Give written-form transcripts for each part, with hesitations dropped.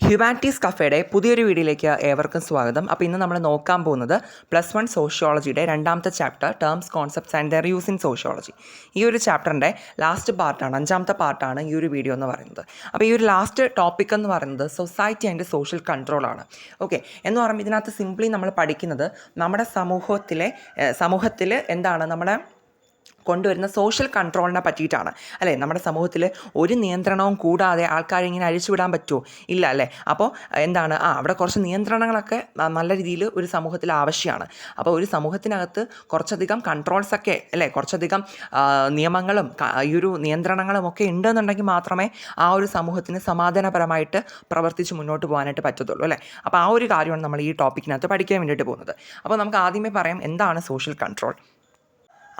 Humanities കഫേയുടെ പുതിയൊരു വീഡിയോയിലേക്ക് ഏവർക്കും സ്വാഗതം. അപ്പോൾ ഇന്ന് നമ്മൾ നോക്കാൻ പോകുന്നത് +1 സോഷ്യോളജിയുടെ രണ്ടാമത്തെ chapter terms concepts and their use in sociology. ഈ ഒരു ചാപ്റ്ററിൻ്റെ ലാസ്റ്റ് പാർട്ടാണ്, അഞ്ചാമത്തെ പാർട്ടാണ് ഈ ഒരു വീഡിയോ എന്ന് പറയുന്നത്. അപ്പോൾ ഈ ഒരു ലാസ്റ്റ് ടോപ്പിക് എന്ന് പറയുന്നത് സൊസൈറ്റി ആൻഡ് സോഷ്യൽ കൺട്രോളാണ്. ഓക്കെ, എന്ന് പറയുമ്പോൾ ഇതിനകത്ത് സിംപ്ലി നമ്മൾ പഠിക്കുന്നത് നമ്മുടെ സമൂഹത്തിൽ എന്താണ് നമ്മുടെ കൊണ്ടുവരുന്ന സോഷ്യൽ കൺട്രോളിനെ പറ്റിയിട്ടാണ് അല്ലേ. നമ്മുടെ സമൂഹത്തിൽ ഒരു നിയന്ത്രണവും കൂടാതെ ആൾക്കാരെ ഇങ്ങനെ അഴിച്ചുവിടാൻ പറ്റുമോ? ഇല്ല അല്ലേ. അപ്പോൾ എന്താണ് അവിടെ കുറച്ച് നിയന്ത്രണങ്ങളൊക്കെ നല്ല രീതിയിൽ ഒരു സമൂഹത്തിൽ ആവശ്യമാണ്. അപ്പോൾ ഒരു സമൂഹത്തിനകത്ത് കുറച്ചധികം കൺട്രോൾസൊക്കെ അല്ലേ, കുറച്ചധികം നിയമങ്ങളും ഈ ഒരു നിയന്ത്രണങ്ങളും ഒക്കെ ഉണ്ടെന്നുണ്ടെങ്കിൽ മാത്രമേ ആ ഒരു സമൂഹത്തിന് സമാധാനപരമായിട്ട് പ്രവർത്തിച്ച് മുന്നോട്ട് പോകാനായിട്ട് പറ്റത്തുള്ളൂ അല്ലേ. അപ്പോൾ ആ ഒരു കാര്യമാണ് നമ്മൾ ഈ ടോപ്പിക്കിനകത്ത് പഠിക്കാൻ വേണ്ടിയിട്ട് പോകുന്നത്. അപ്പോൾ നമുക്ക് ആദ്യമേ പറയാം എന്താണ് സോഷ്യൽ കൺട്രോൾ.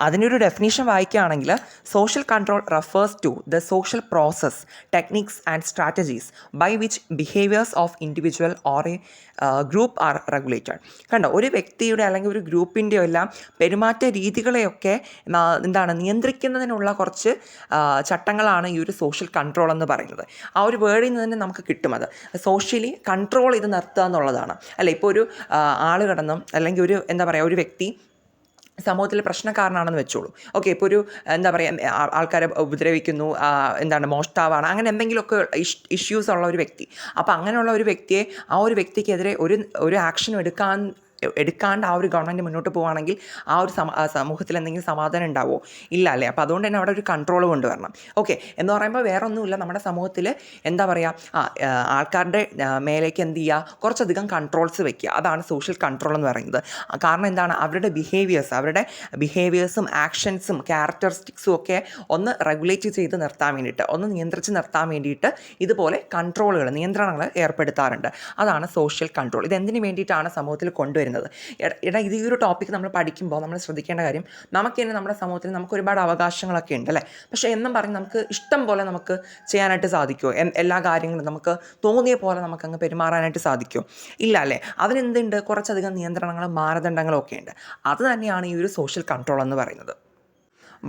അതിനൊരു ഡെഫിനേഷൻ വായിക്കുകയാണെങ്കിൽ social control refers to the social process, techniques and strategies by which behaviours of individual or a group are regulated. കണ്ടോ, ഒരു വ്യക്തിയുടെ അല്ലെങ്കിൽ ഒരു ഗ്രൂപ്പിൻ്റെയോ എല്ലാം പെരുമാറ്റ രീതികളെയൊക്കെ നിയന്ത്രിക്കുന്നതിനുള്ള കുറച്ച് ചട്ടങ്ങളാണ് ഈ ഒരു സോഷ്യൽ കൺട്രോൾ എന്ന് പറയുന്നത്. ആ ഒരു വേർഡിൽ നിന്ന് തന്നെ നമുക്ക് കിട്ടും അത് സോഷ്യലി കൺട്രോൾ ചെയ്ത് നിർത്തുക എന്നുള്ളതാണ് അല്ലേ. ഇപ്പോൾ ഒരു ആൾ കടന്നും അല്ലെങ്കിൽ ഒരു വ്യക്തി സമൂഹത്തിൽ പ്രശ്നക്കാരനാണെന്ന് വെച്ചോളൂ. ഓക്കെ, ഇപ്പോൾ ഒരു ആൾക്കാരെ ഉപദ്രവിക്കുന്നു, മോഷ്ടാവാണ്, അങ്ങനെ എന്തെങ്കിലുമൊക്കെ ഇഷ്യൂസ് ഉള്ള ഒരു വ്യക്തി. അപ്പോൾ അങ്ങനെയുള്ള ഒരു വ്യക്തിയെ ആ ഒരു വ്യക്തിക്കെതിരെ ഒരു ആക്ഷനും എടുക്കാണ്ട് ആ ഒരു ഗവൺമെൻറ് മുന്നോട്ട് പോവുകയാണെങ്കിൽ ആ ഒരു സമൂഹത്തിൽ എന്തെങ്കിലും സമാധാനം ഉണ്ടാവുമോ? ഇല്ല അല്ലേ. അപ്പോൾ അതുകൊണ്ട് തന്നെ അവിടെ ഒരു കൺട്രോൾ കൊണ്ടുവരണം. ഓക്കെ, എന്ന് പറയുമ്പോൾ വേറെ ഒന്നുമില്ല, നമ്മുടെ സമൂഹത്തിൽ ആൾക്കാരുടെ മേലേക്ക് കുറച്ചധികം കൺട്രോൾസ് വെക്കുക. അതാണ് സോഷ്യൽ കൺട്രോൾ എന്ന് പറയുന്നത്. കാരണം അവരുടെ ബിഹേവിയേഴ്സും ആക്ഷൻസും ക്യാരക്ടറിസ്റ്റിക്സും ഒക്കെ ഒന്ന് റെഗുലേറ്റ് ചെയ്ത് നിർത്താൻ വേണ്ടിയിട്ട്, ഒന്ന് നിയന്ത്രിച്ച് നിർത്താൻ വേണ്ടിയിട്ട് ഇതുപോലെ നിയന്ത്രണങ്ങൾ ഏർപ്പെടുത്താറുണ്ട്. അതാണ് സോഷ്യൽ കൺട്രോൾ. ഇതെന്തിനു വേണ്ടിയിട്ടാണ് സമൂഹത്തിൽ കൊണ്ടുവരുന്നത്? ഇത് ഈ ഒരു ടോപ്പിക്ക് നമ്മൾ പഠിക്കുമ്പോൾ നമ്മൾ ശ്രദ്ധിക്കേണ്ട കാര്യം, നമുക്ക് തന്നെ നമ്മുടെ സമൂഹത്തിൽ നമുക്ക് ഒരുപാട് അവകാശങ്ങളൊക്കെ ഉണ്ട് അല്ലേ. പക്ഷേ എന്നും പറഞ്ഞ് നമുക്ക് ഇഷ്ടം പോലെ നമുക്ക് ചെയ്യാനായിട്ട് സാധിക്കുമോ? എല്ലാ കാര്യങ്ങളും നമുക്ക് തോന്നിയ പോലെ നമുക്കങ്ങ് പെരുമാറാനായിട്ട് സാധിക്കുമോ? ഇല്ല അല്ലേ. അതിനെന്തുണ്ട്, കുറച്ചധികം നിയന്ത്രണങ്ങളും മാനദണ്ഡങ്ങളും ഒക്കെ ഉണ്ട്. അത് തന്നെയാണ് ഈ ഒരു സോഷ്യൽ കൺട്രോൾ എന്ന് പറയുന്നത്.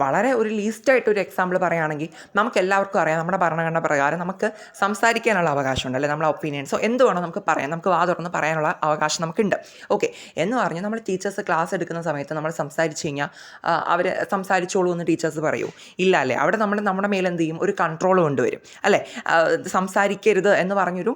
വളരെ ഒരു ലീസ്റ്റായിട്ടൊരു എക്സാമ്പിൾ പറയുകയാണെങ്കിൽ നമുക്ക് എല്ലാവർക്കും അറിയാം, നമ്മുടെ ഭരണഘടന പ്രകാരം നമുക്ക് സംസാരിക്കാനുള്ള അവകാശമുണ്ട് അല്ലേ. നമ്മളെ ഒപ്പീനിയൻസോ എന്ത് വേണോ നമുക്ക് പറയാം, നമുക്ക് വാ തുറന്ന് പറയാനുള്ള അവകാശം നമുക്കുണ്ട്. ഓക്കെ, എന്ന് പറഞ്ഞ് നമ്മൾ ടീച്ചേഴ്സ് ക്ലാസ് എടുക്കുന്ന സമയത്ത് നമ്മൾ സംസാരിച്ച് കഴിഞ്ഞാൽ അവർ സംസാരിച്ചോളൂ എന്ന് ടീച്ചേഴ്സ് പറയൂ? ഇല്ല അല്ലേ. അവിടെ നമ്മുടെ മേൽ എന്ത് ചെയ്യും, ഒരു കൺട്രോൾ കൊണ്ടുവരും അല്ലേ. സംസാരിക്കരുത് എന്ന് പറഞ്ഞൊരു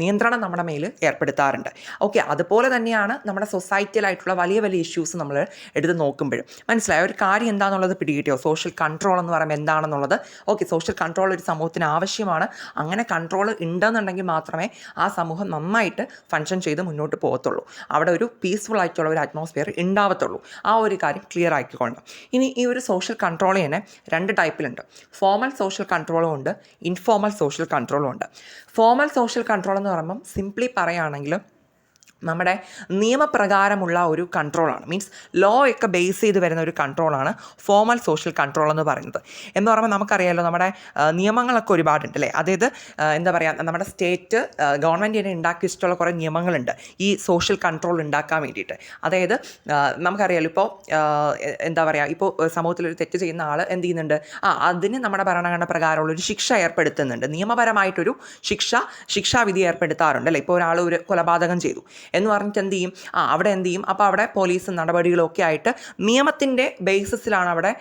നിയന്ത്രണം നമ്മുടെ മേൽ ഏർപ്പെടുത്താറുണ്ട്. ഓക്കെ, അതുപോലെ തന്നെയാണ് നമ്മുടെ സൊസൈറ്റിയിലായിട്ടുള്ള വലിയ വലിയ ഇഷ്യൂസ് നമ്മൾ എടുത്ത് നോക്കുമ്പോഴും മനസ്സിലായ ഒരു കാര്യം എന്താണെന്നുള്ളത് പിടികിട്ടിയോ? സോഷ്യൽ കൺട്രോൾ എന്ന് പറയുമ്പോൾ എന്താണെന്നുള്ളത്. ഓക്കെ, സോഷ്യൽ കൺട്രോൾ ഒരു സമൂഹത്തിന് ആവശ്യമാണ്. അങ്ങനെ കൺട്രോൾ ഉണ്ടെന്നുണ്ടെങ്കിൽ മാത്രമേ ആ സമൂഹം നന്നായിട്ട് ഫങ്ഷൻ ചെയ്ത് മുന്നോട്ട് പോകത്തുള്ളൂ. അവിടെ ഒരു പീസ്ഫുൾ ആയിട്ടുള്ള ഒരു അറ്റ്മോസ്ഫിയർ ഉണ്ടാവത്തുള്ളൂ. ആ ഒരു കാര്യം ക്ലിയർ ആക്കിക്കൊണ്ട് ഇനി ഈ ഒരു സോഷ്യൽ കൺട്രോൾ തന്നെ രണ്ട് ടൈപ്പിലുണ്ട്. ഫോർമൽ സോഷ്യൽ കൺട്രോളും ഉണ്ട്, ഇൻഫോർമൽ സോഷ്യൽ കൺട്രോളും ഉണ്ട്. ഫോർമൽ സോഷ്യൽ കൺട്രോൾ എന്ന് പറയുമ്പം സിംപ്ലി പറയുകയാണെങ്കിൽ നമ്മുടെ നിയമപ്രകാരമുള്ള ഒരു കൺട്രോളാണ്. മീൻസ് ലോ ഒക്കെ ബേസ് ചെയ്ത് വരുന്ന ഒരു കൺട്രോളാണ് ഫോർമൽ സോഷ്യൽ കൺട്രോൾ എന്ന് പറയുന്നത്. എന്ന് പറയുമ്പോൾ നമുക്കറിയാമല്ലോ, നമ്മുടെ നിയമങ്ങളൊക്കെ ഒരുപാടുണ്ട് അല്ലേ. അതായത് നമ്മുടെ സ്റ്റേറ്റ് ഗവൺമെൻറ് തന്നെ ഉണ്ടാക്കി വെച്ചിട്ടുള്ള കുറേ നിയമങ്ങളുണ്ട് ഈ സോഷ്യൽ കൺട്രോൾ ഉണ്ടാക്കാൻ വേണ്ടിയിട്ട്. അതായത് നമുക്കറിയാമല്ലോ, ഇപ്പോൾ സമൂഹത്തിലൊരു തെറ്റ് ചെയ്യുന്ന ആൾ എന്ത് ചെയ്യുന്നുണ്ട്, അതിന് നമ്മുടെ ഭരണഘടന പ്രകാരമുള്ളൊരു ശിക്ഷ ഏർപ്പെടുത്തുന്നുണ്ട്. നിയമപരമായിട്ടൊരു ശിക്ഷാവിധി ഏർപ്പെടുത്താറുണ്ട് അല്ലേ. ഇപ്പോൾ ഒരാൾ ഒരു കൊലപാതകം ചെയ്തു എന്ന് പറഞ്ഞിട്ട് എന്ത് ചെയ്യും, അവിടെ എന്ത് ചെയ്യും, അപ്പോൾ അവിടെ പോലീസ് നടപടികളൊക്കെ ആയിട്ട് നിയമത്തിൻ്റെ ബേസിസിലാണ് അവിടെ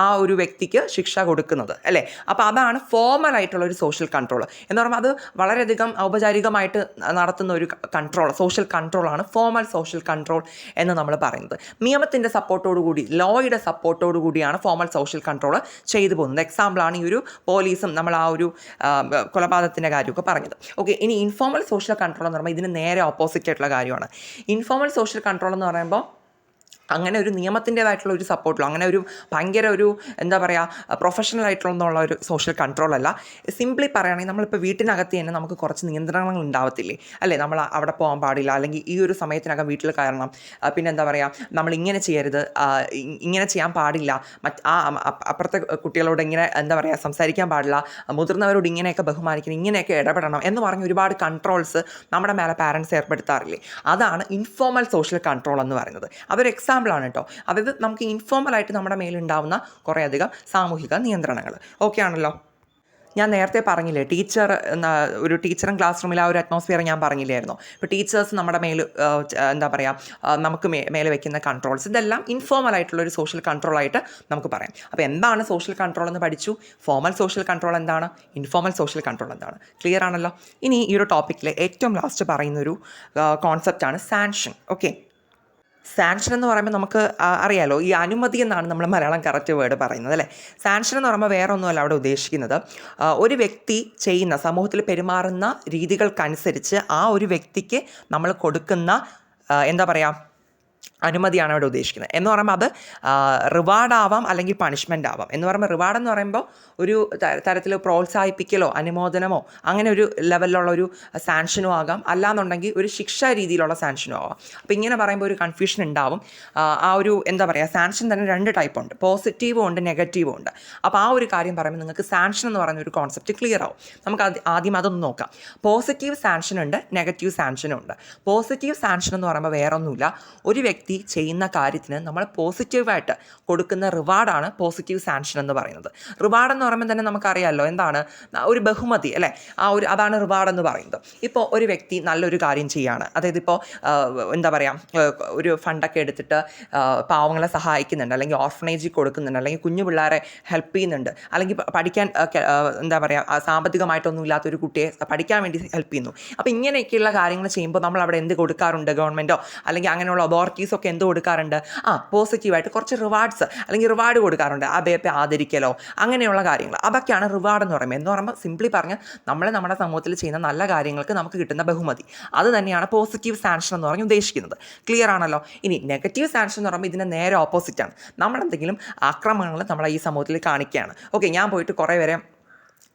ആ ഒരു വ്യക്തിക്ക് ശിക്ഷ കൊടുക്കുന്നത് അല്ലേ. അപ്പോൾ അതാണ് ഫോർമൽ ആയിട്ടുള്ള ഒരു സോഷ്യൽ കൺട്രോൾ എന്ന് പറയുമ്പോൾ അത് വളരെയധികം ഔപചാരികമായിട്ട് നടത്തുന്ന ഒരു കൺട്രോൾ, സോഷ്യൽ കൺട്രോളാണ് ഫോർമൽ സോഷ്യൽ കൺട്രോൾ എന്ന് നമ്മൾ പറയുന്നത്. നിയമത്തിൻ്റെ സപ്പോർട്ടോടുകൂടി, ലോയുടെ സപ്പോർട്ടോടുകൂടിയാണ് ഫോർമൽ സോഷ്യൽ കൺട്രോൾ ചെയ്തു പോകുന്നത്. എക്സാമ്പിളാണ് ഈ ഒരു പോലീസും നമ്മൾ ആ ഒരു കൊലപാതകത്തിൻ്റെ കാര്യമൊക്കെ പറഞ്ഞത്. ഓക്കെ, ഇനി ഇൻഫോർമൽ സോഷ്യൽ കൺട്രോൾ എന്ന് പറയുമ്പോൾ ഇതിന് നേരെ ഓപ്പോസിറ്റ് ആയിട്ടുള്ള കാര്യമാണ്. ഇൻഫോർമൽ സോഷ്യൽ കൺട്രോൾ എന്ന് പറയുമ്പോൾ അങ്ങനെ ഒരു നിയമത്തിൻ്റേതായിട്ടുള്ള ഒരു സപ്പോർട്ടിലോ അങ്ങനെ ഒരു ഭയങ്കര ഒരു പ്രൊഫഷണൽ ആയിട്ടുള്ള ഒരു സോഷ്യൽ കൺട്രോൾ അല്ല. സിംപ്ലി പറയുകയാണെങ്കിൽ നമ്മളിപ്പോൾ വീട്ടിനകത്ത് തന്നെ നമുക്ക് കുറച്ച് നിയന്ത്രണങ്ങൾ ഉണ്ടാവത്തില്ലേ അല്ലേ. നമ്മൾ അവിടെ പോകാൻ പാടില്ല, അല്ലെങ്കിൽ ഈ ഒരു സമയത്തിനകം വീട്ടിൽ കയറണം, പിന്നെ നമ്മൾ ഇങ്ങനെ ചെയ്യരുത്, ഇങ്ങനെ ചെയ്യാൻ പാടില്ല, അപ്പുറത്തെ കുട്ടികളോട് ഇങ്ങനെ സംസാരിക്കാൻ പാടില്ല, മുതിർന്നവരോട് ഇങ്ങനെയൊക്കെ ബഹുമാനിക്കണം, ഇങ്ങനെയൊക്കെ ഇടപെടണം എന്ന് പറഞ്ഞ് ഒരുപാട് കൺട്രോൾസ് നമ്മുടെ മേലെ പാരൻസ് ഏർപ്പെടുത്താറില്ലേ. അതാണ് ഇൻഫോർമൽ സോഷ്യൽ കൺട്രോൾ എന്ന് പറയുന്നത്. അതൊരു എക്സാമ്പിളാണ് കേട്ടോ. അതായത് നമുക്ക് ഇൻഫോർമലായിട്ട് നമ്മുടെ മേലുണ്ടാവുന്ന കുറേയധികം സാമൂഹിക നിയന്ത്രണങ്ങൾ. ഓക്കെ ആണല്ലോ. ഞാൻ നേരത്തെ പറഞ്ഞില്ലേ ഒരു ടീച്ചറും ക്ലാസ് റൂമിൽ ആ ഒരു അറ്റ്മോസ്ഫിയർ ഞാൻ പറഞ്ഞില്ലായിരുന്നു. ഇപ്പോൾ ടീച്ചേഴ്സ് നമ്മുടെ എന്താ പറയുക, നമുക്ക് മേലെ വയ്ക്കുന്ന കൺട്രോൾസ്, ഇതെല്ലാം ഇൻഫോർമൽ ആയിട്ടുള്ള ഒരു സോഷ്യൽ കൺട്രോൾ ആയിട്ട് നമുക്ക് പറയാം. അപ്പോൾ എന്താണ് സോഷ്യൽ കൺട്രോൾ എന്ന് പഠിച്ചു. ഫോർമൽ സോഷ്യൽ കൺട്രോൾ എന്താണ്, ഇൻഫോർമൽ സോഷ്യൽ കൺട്രോൾ എന്താണ്, ക്ലിയർ ആണല്ലോ. ഇനി ഈ ഒരു ടോപ്പിക്കിൽ ഏറ്റവും ലാസ്റ്റ് പറയുന്നൊരു കോൺസെപ്റ്റാണ് സാങ്ഷൻ. ഓക്കെ, സാങ്ഷൻ എന്ന് പറയുമ്പോൾ നമുക്ക് അറിയാലോ, ഈ അനുമതി എന്നാണ് നമ്മൾ മലയാളം കറക്റ്റ് വേർഡ് പറയുന്നത് അല്ലേ. സാങ്ഷൻ എന്ന് പറയുമ്പോൾ വേറെ ഒന്നുമല്ല അവിടെ ഉദ്ദേശിക്കുന്നത്, ഒരു വ്യക്തി ചെയ്യുന്ന സമൂഹത്തിൽ പെരുമാറുന്ന രീതികൾക്കനുസരിച്ച് ആ ഒരു വ്യക്തിക്ക് നമ്മൾ കൊടുക്കുന്ന എന്താ പറയുക, അനുമതിയാണ് അവിടെ ഉദ്ദേശിക്കുന്നത്. എന്ന് പറയുമ്പോൾ അത് റിവാർഡാവാം അല്ലെങ്കിൽ പണിഷ്മെൻ്റ് ആവാം. എന്ന് പറയുമ്പോൾ റിവാർഡ് എന്ന് പറയുമ്പോൾ ഒരു തരത്തിൽ പ്രോത്സാഹിപ്പിക്കലോ അനുമോദനമോ അങ്ങനെ ഒരു ലെവലിലുള്ള ഒരു സാങ്ഷനും ആകാം, അല്ലാന്നുണ്ടെങ്കിൽ ഒരു ശിക്ഷാ രീതിയിലുള്ള സാങ്ഷനും ആവാം. അപ്പോൾ ഇങ്ങനെ പറയുമ്പോൾ ഒരു കൺഫ്യൂഷൻ ഉണ്ടാവും. ആ ഒരു എന്താ പറയുക, സാങ്ഷൻ തന്നെ 2 ടൈപ്പ് ഉണ്ട്, പോസിറ്റീവും ഉണ്ട് നെഗറ്റീവും ഉണ്ട്. അപ്പോൾ ആ ഒരു കാര്യം പറയുമ്പോൾ നിങ്ങൾക്ക് സാങ്ഷൻ എന്ന് പറയുന്ന ഒരു കോൺസെപ്റ്റ് ക്ലിയർ ആവും. നമുക്ക് ആദ്യം അതൊന്ന് നോക്കാം. പോസിറ്റീവ് സാങ്ഷൻ ഉണ്ട്, നെഗറ്റീവ് സാങ്ഷനും ഉണ്ട്. പോസിറ്റീവ് സാങ്ഷൻ എന്ന് പറയുമ്പോൾ വേറെ ഒന്നുമില്ല, ഒരു വ്യക്തി ചെയ്യുന്ന കാര്യത്തിന് നമ്മൾ പോസിറ്റീവായിട്ട് കൊടുക്കുന്ന റിവാർഡാണ് പോസിറ്റീവ് സാങ്ഷൻ എന്ന് പറയുന്നത്. റിവാർഡ് എന്ന് പറയുമ്പോൾ തന്നെ നമുക്കറിയാമല്ലോ എന്താണ്, ഒരു ബഹുമതി അല്ലേ, അതാണ് റിവാർഡ് എന്ന് പറയുന്നത്. ഇപ്പോൾ ഒരു വ്യക്തി നല്ലൊരു കാര്യം ചെയ്യുകയാണ്, അതായത് ഇപ്പോൾ എന്താ പറയുക, ഒരു ഫണ്ടൊക്കെ എടുത്തിട്ട് പാവങ്ങളെ സഹായിക്കുന്നുണ്ട്, അല്ലെങ്കിൽ ഓർഫനേജിൽ കൊടുക്കുന്നുണ്ട്, അല്ലെങ്കിൽ കുഞ്ഞു പിള്ളേരെ ഹെൽപ്പ് ചെയ്യുന്നുണ്ട്, അല്ലെങ്കിൽ പഠിക്കാൻ എന്താ പറയുക, സാമ്പത്തികമായിട്ടൊന്നും ഇല്ലാത്തൊരു കുട്ടിയെ പഠിക്കാൻ വേണ്ടി ഹെൽപ്പ് ചെയ്യുന്നു. അപ്പോൾ ഇങ്ങനെയൊക്കെയുള്ള കാര്യങ്ങൾ ചെയ്യുമ്പോൾ നമ്മൾ അവിടെ എന്ത് കൊടുക്കാറുണ്ട്, ഗവൺമെൻറ്റോ അല്ലെങ്കിൽ അങ്ങനെയുള്ള അതോറിറ്റീസോ ഒക്കെ എന്ത് കൊടുക്കാറുണ്ട്, പോസിറ്റീവായിട്ട് കുറച്ച് റിവാർഡ്സ് അല്ലെങ്കിൽ റിവാർഡ് കൊടുക്കാറുണ്ട്. അബേപ്പെ ആദരിക്കലോ അങ്ങനെയുള്ള കാര്യങ്ങൾ, അതൊക്കെയാണ് റിവാർഡ് എന്ന് പറയുമ്പോൾ. എന്ന് പറയുമ്പോൾ സിംപ്ലി പറഞ്ഞ് നമ്മുടെ സമൂഹത്തിൽ ചെയ്യുന്ന നല്ല കാര്യങ്ങൾക്ക് നമുക്ക് കിട്ടുന്ന ബഹുമതി, അത് തന്നെയാണ് പോസിറ്റീവ് സാങ്ഷൻ എന്ന് പറഞ്ഞ് ഉദ്ദേശിക്കുന്നത്. ക്ലിയർ ആണല്ലോ. ഇനി നെഗറ്റീവ് സാങ്ഷൻ എന്ന് പറയുമ്പോൾ ഇതിൻ്റെ നേരെ ഓപ്പോസിറ്റാണ്. നമ്മളെന്തെങ്കിലും ആക്രമണങ്ങൾ നമ്മളെ ഈ സമൂഹത്തിൽ കാണിക്കുകയാണ്. ഓക്കെ, ഞാൻ പോയിട്ട് കുറേ പേരെ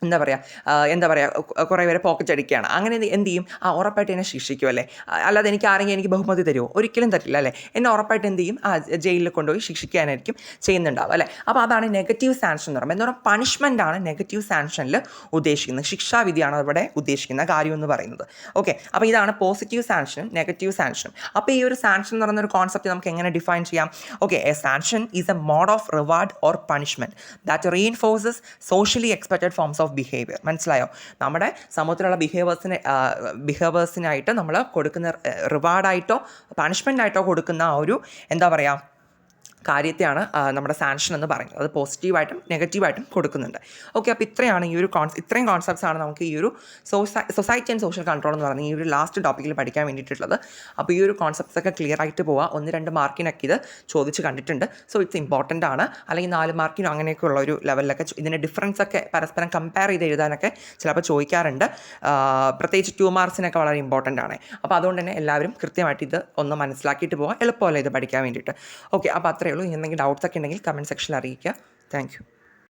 എന്താ പറയുക കുറേ പേരെ പോക്കറ്റ് അടിക്കുകയാണ്, അങ്ങനെ എന്ത് ചെയ്യും, ഉറപ്പായിട്ട് എന്നെ ശിക്ഷിക്കും അല്ലേ. അല്ലാതെ എനിക്ക് ബഹുമതി തരുമോ, ഒരിക്കലും തരില്ല അല്ലേ. എന്നെ ഉറപ്പായിട്ട് എന്ത് ചെയ്യും, ജയിലിൽ കൊണ്ടുപോയി ശിക്ഷിക്കാനായിരിക്കും ചെയ്യുന്നുണ്ടാവും അല്ലേ. അപ്പോൾ അതാണ് നെഗറ്റീവ് സാങ്ഷൻ എന്ന് പറയുമ്പോൾ. എന്ന് പറഞ്ഞാൽ പണിഷ്മെൻ്റാണ് നെഗറ്റീവ് സാങ്ഷനിൽ ഉദ്ദേശിക്കുന്നത്, ശിക്ഷാവിധിയാണ് അവിടെ ഉദ്ദേശിക്കുന്ന കാര്യം എന്ന് പറയുന്നത്. ഓക്കെ, അപ്പോൾ ഇതാണ് പോസിറ്റീവ് സാങ്ഷനും നെഗറ്റീവ് സാങ്ഷനും. അപ്പോൾ ഈ ഒരു സാങ്ഷൻ എന്ന് പറയുന്ന ഒരു കോൺസെപ്റ്റ് നമുക്ക് എങ്ങനെ ഡിഫൈൻ ചെയ്യാം. Okay, a sanction is a mode of reward or punishment that reinforces socially expected forms of behaviour. മനസ്സിലായോ? നമ്മുടെ സമൂഹത്തിലുള്ള ബിഹേവേഴ്സിനായിട്ട് നമ്മൾ കൊടുക്കുന്ന റിവാർഡായിട്ടോ പണിഷ്മെൻ്റായിട്ടോ കൊടുക്കുന്ന ആ ഒരു എന്താ പറയുക കാര്യത്തെയാണ് നമ്മുടെ സാങ്ഷൻ എന്ന് പറയുന്നത്. അത് പോസിറ്റീവായിട്ടും നെഗറ്റീവായിട്ടും കൊടുക്കുന്നുണ്ട്. ഓക്കെ, അപ്പോൾ ഇത്രയാണ് ഇത്രയും കോൺസെപ്റ്റ്സാണ് നമുക്ക് ഈ ഒരു സൊസൈറ്റി ആൻഡ് സോഷ്യൽ കൺട്രോൾ എന്ന് പറയുന്നത് ഈ ഒരു ലാസ്റ്റ് ടോപ്പിക്കിൽ പഠിക്കാൻ വേണ്ടിയിട്ടുള്ളത്. അപ്പോൾ ഈ ഒരു കോൺസെപ്റ്റ്സൊക്കെ ക്ലിയർ ആയിട്ട് പോവുക. 1-2 മാർക്കിനൊക്കെ ഇത് ചോദിച്ച് കണ്ടിട്ടുണ്ട്. സോ ഇറ്റ്സ് ഇമ്പോർട്ടൻ്റ് ആണ്. അല്ലെങ്കിൽ 4 മാർക്കിനോ അങ്ങനെയൊക്കെ ഉള്ള ഒരു ലെവലിലൊക്കെ ഇതിൻ്റെ ഡിഫറൻസ് ഒക്കെ പരസ്പരം കമ്പയർ ചെയ്ത് എഴുതാനൊക്കെ ചിലപ്പോൾ ചോദിക്കാറുണ്ട്. പ്രത്യേകിച്ച് 2 മാർക്സിനൊക്കെ വളരെ ഇമ്പോർട്ടൻ്റ് ആണ്. അപ്പോൾ അതുകൊണ്ട് തന്നെ എല്ലാവരും കൃത്യമായിട്ട് ഇത് ഒന്ന് മനസ്സിലാക്കിയിട്ട് പോവുക. എളുപ്പമല്ല ഇത് പഠിക്കാൻ വേണ്ടിയിട്ട്. ഓക്കെ, അപ്പോൾ അത്രയേ ഉള്ളൂ. എന്തെങ്കിലും ഡൗട്ട്സ് ഒക്കെ ഉണ്ടെങ്കിൽ കമൻറ്റ് സെക്ഷനിൽ അറിയിക്കുക. Thank you.